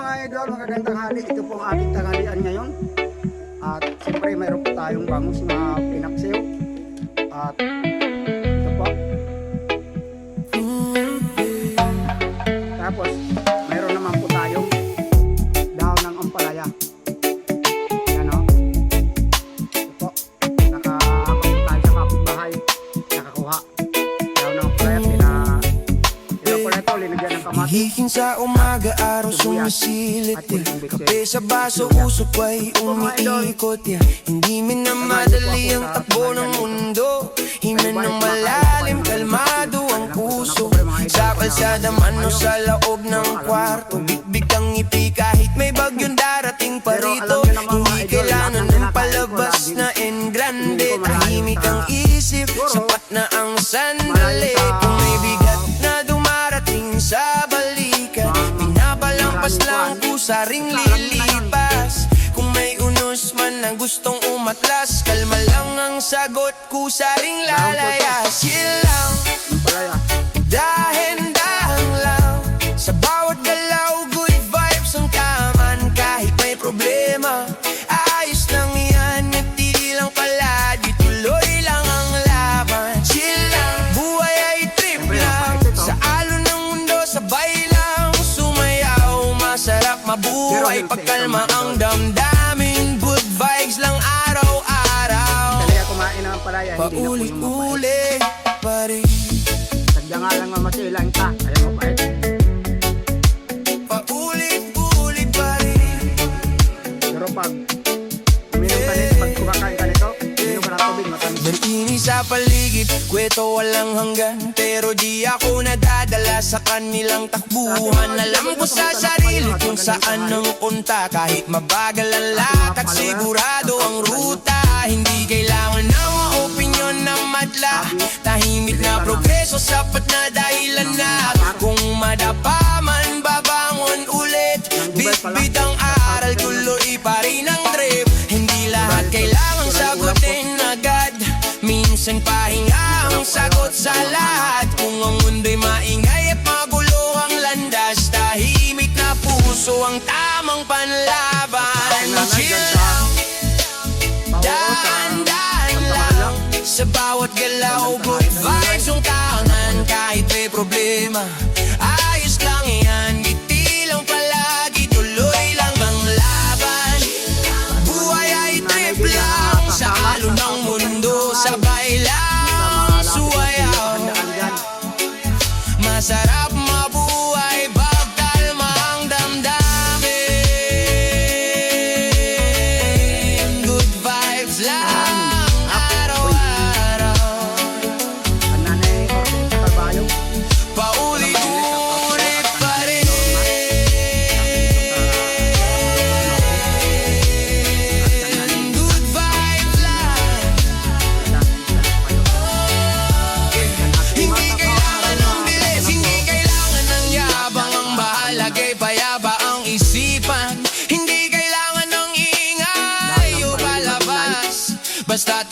mga idol, magagandang hali. Ito po ang ating tanghalian ngayon. At siyempre mayroon po tayong bangus na pinaksiw. At ito po. Tapos mayroon naman po tayong dahon ng ampalaya. Yan o. Ito po. Nakakapunta tayo sa kapitbahay. Nakakuha. Dahon ng ampalaya. Hihing sa umaga, araw sumisilip kape sa baso, usok ay umiikot Hindi minamadali ang takbo ng mundo. Hinan ng malalim, kalmado ang puso. Sa kalsada man o sa loob ng kwarto, bigbig ang ngiti kahit may bagyong darating pa rito. Hindi kailangan ng palabas na engrande. Tahimik ang isip, sapat na ang sandali. Kung may bigat na dumarating sa balikan, pinapalampas lang kusaring lilipas. Kung may unos man ang gustong umatlas, kalma lang ang sagot, kusaring lalayas. Chill lang, dahan-dahan lang, sa bawat galaw good vibes ang taman. Kahit may problema, ayos lang yan, ngiti lang palagi, tuloy lang ang laban. Chill lang, buhay ay trip lang, sa alon ng mundo sabay lang sumayaw. Masarap mabuhay pagkalma ang damdamin, good vibes lang araw-araw. Paulit-ulit pa rin, sadya nga lang mamasilang ta. Ayan mo pa eh. paulit-ulit pa rin. Pero pag uminom ka nito, pag kumakain ka nito, uminom ka ng tubig, matamis. Bertini sa paligid, kweto walang hanggan, pero di ako nadadala sa kanilang takbuhan. Alam ko sa sarili kung saan ang punta, kahit mabagal ang lakad, sigurado ang ruta. Hindi kailangan ng opinyon na madla, tahimik na progreso, sapat na dahilan na. Kung madapa man, babangon ulit, bit-bit ang aral, tuloy pa rin ang drip. Hindi lahat kailangan sagutin agad, minsan pahinga ang sagot sa lahat. Kung ang mundo'y maingay at magulo ang landas, tahimik na puso ang tamang panlaban. Chill lang, dahan-dahan lang, sa bawat galaw good vibes ang tangan. Kahit may problema, ayos lang yan, ngiti lang palagi, tuloy lang ang laban. Buhay ay trip lang, sa alon ng mundo sabay lang suwayaw. Masarap mabuhay pagkalma ang damdamin, good vibes lang araw-araw. Ananay or sa kabayo. Paulit-ulit pa rin, good vibes lang. Hindi kailangan ng bilis, hindi kailangan ng yabang, ang bahalagay payapa ang isipan. Hindi kailangan ng ingay o palabas, basta